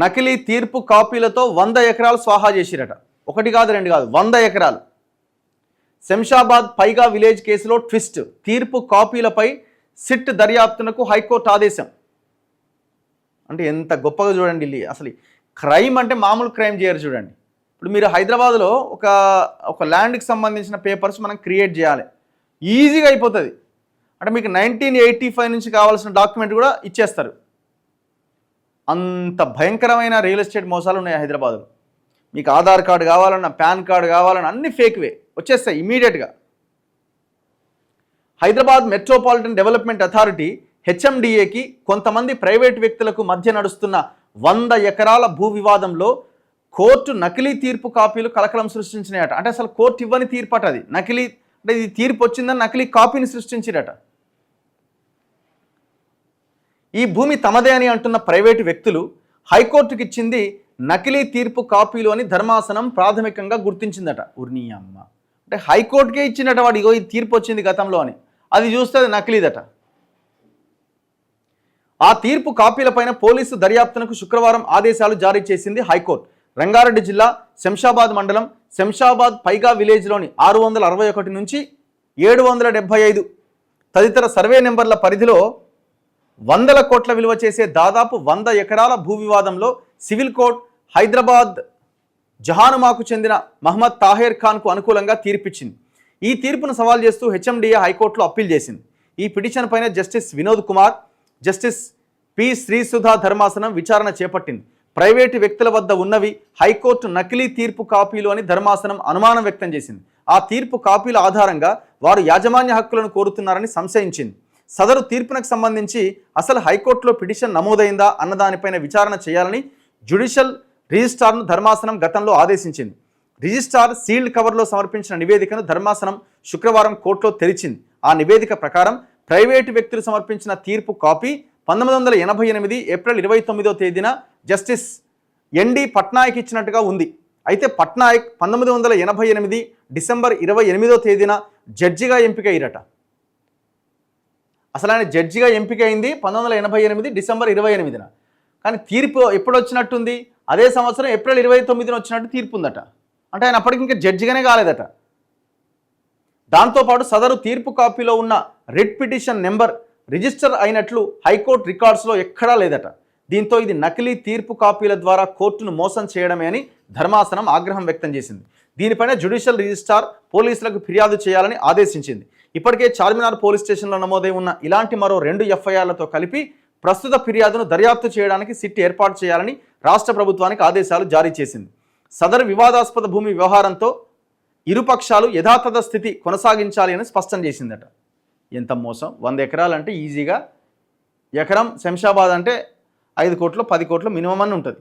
నకిలీ తీర్పు కాపీలతో 100 ఎకరాలు స్వాహా చేసిరట. ఒకటి కాదు రెండు కాదు 100 ఎకరాలు. శంషాబాద్ పైగా విలేజ్ కేసులో ట్విస్ట్. తీర్పు కాపీలపై సిట్ దర్యాప్తునకు హైకోర్టు ఆదేశం. అంటే ఎంత గొప్పగా చూడండి. అసలు క్రైమ్ అంటే మామూలు క్రైమ్ చేయరు చూడండి. ఇప్పుడు మీరు హైదరాబాద్లో ఒక ల్యాండ్కి సంబంధించిన పేపర్స్ మనం క్రియేట్ చేయాలి, ఈజీగా అయిపోతుంది. అంటే మీకు 1985 నుంచి కావాల్సిన డాక్యుమెంట్ కూడా ఇచ్చేస్తారు. అంత భయంకరమైన రియల్ ఎస్టేట్ మోసాలు ఉన్నాయి హైదరాబాద్లో. మీకు ఆధార్ కార్డు కావాలన్నా, పాన్ కార్డు కావాలన్నా అన్ని ఫేక్వే వచ్చేస్తాయి ఇమీడియట్గా. హైదరాబాద్ మెట్రోపాలిటన్ డెవలప్మెంట్ అథారిటీ హెచ్ఎండిఏకి కొంతమంది ప్రైవేటు వ్యక్తులకు మధ్య నడుస్తున్న 100 ఎకరాల భూ వివాదంలో కోర్టు నకిలీ తీర్పు కాపీలు కలకలం సృష్టించినాయట. అంటే అసలు కోర్టు ఇవ్వని తీర్పు అట అది. నకిలీ అంటే ఇది తీర్పు వచ్చిందని నకిలీ కాపీని సృష్టించిరట. ఈ భూమి తమదే అని అంటున్న ప్రైవేటు వ్యక్తులు హైకోర్టుకి ఇచ్చింది నకిలీ తీర్పు కాపీలు అని ధర్మాసనం ప్రాథమికంగా గుర్తించిందట. ఉర్నీ అమ్మ, అంటే హైకోర్టుకే ఇచ్చిందట వాడు, ఇగో ఈ తీర్పు వచ్చింది గతంలో అని. అది చూస్తే అది నకిలీదట. ఆ తీర్పు కాపీలపైన పోలీసు దర్యాప్తునకు శుక్రవారం ఆదేశాలు జారీ చేసింది హైకోర్టు. రంగారెడ్డి జిల్లా శంషాబాద్ మండలం శంషాబాద్ పైగా విలేజ్లోని 661 నుంచి 775 తదితర సర్వే నెంబర్ల పరిధిలో 100 కోట్ల విలువ చేసే దాదాపు 100 ఎకరాల భూ వివాదంలో సివిల్ కోర్టు హైదరాబాద్ జహానుమాకు చెందిన మహమ్మద్ తాహేర్ ఖాన్కు అనుకూలంగా తీర్పిచ్చింది. ఈ తీర్పును సవాల్ చేస్తూ హెచ్ఎండిఏ హైకోర్టులో అప్పీల్ చేసింది. ఈ పిటిషన్ పైన justice Vinod Kumar, justice P Sreesudha ధర్మాసనం విచారణ చేపట్టింది. ప్రైవేటు వ్యక్తుల వద్ద ఉన్నవి హైకోర్టు నకిలీ తీర్పు కాపీలు అని ధర్మాసనం అనుమానం వ్యక్తం చేసింది. ఆ తీర్పు కాపీల ఆధారంగా వారు యాజమాన్య హక్కులను కోరుతున్నారని సంశయించింది. సదరు తీర్పునకు సంబంధించి అసలు హైకోర్టులో పిటిషన్ నమోదైందా అన్నదానిపైన విచారణ చేయాలని జ్యుడిషియల్ రిజిస్ట్రార్ను ధర్మాసనం గతంలో ఆదేశించింది. రిజిస్ట్రార్ సీల్డ్ కవర్లో సమర్పించిన నివేదికను ధర్మాసనం శుక్రవారం కోర్టులో తెరిచింది. ఆ నివేదిక ప్రకారం ప్రైవేటు వ్యక్తులు సమర్పించిన తీర్పు కాపీ 1988 ఏప్రిల్ 29వ తేదీన జస్టిస్ ఎన్డి పట్నాయక్ ఇచ్చినట్టుగా ఉంది. అయితే పట్నాయక్ 1988 డిసెంబర్ 28వ తేదీన జడ్జిగా ఎంపికయ్యారట. అసలు ఆయన జడ్జిగా ఎంపిక అయింది 1988 డిసెంబర్ 28న. కానీ తీర్పు ఎప్పుడు వచ్చినట్టుంది? అదే సంవత్సరం ఏప్రిల్ 29న వచ్చినట్టు తీర్పు ఉందట. అంటే ఆయన అప్పటికి ఇంకా జడ్జిగానే కాలేదట. దాంతోపాటు సదరు తీర్పు కాపీలో ఉన్న రిట్ పిటిషన్ నెంబర్ రిజిస్టర్ అయినట్లు హైకోర్టు రికార్డ్స్లో ఎక్కడా లేదట. దీంతో ఇది నకిలీ తీర్పు కాపీల ద్వారా కోర్టును మోసం చేయడమే అని ధర్మాసనం ఆగ్రహం వ్యక్తం చేసింది. దీనిపైన జ్యుడిషియల్ రిజిస్ట్రార్ పోలీసులకు ఫిర్యాదు చేయాలని ఆదేశించింది. ఇప్పటికే చార్మినార్ పోలీస్ స్టేషన్లో నమోదై ఉన్న ఇలాంటి మరో 2 ఎఫ్ఐఆర్లతో కలిపి ప్రస్తుత ఫిర్యాదును దర్యాప్తు చేయడానికి సిట్ ఏర్పాటు చేయాలని రాష్ట్ర ప్రభుత్వానికి ఆదేశాలు జారీ చేసింది. సదరు వివాదాస్పద భూమి వ్యవహారంతో ఇరుపక్షాలు యథాతథ స్థితి కొనసాగించాలి అని స్పష్టం చేసిందట. ఎంత మోసం! 100 ఎకరాలు అంటే ఈజీగా ఎకరం శంషాబాద్ అంటే 5 కోట్లు 10 కోట్లు మినిమం అని ఉంటుంది.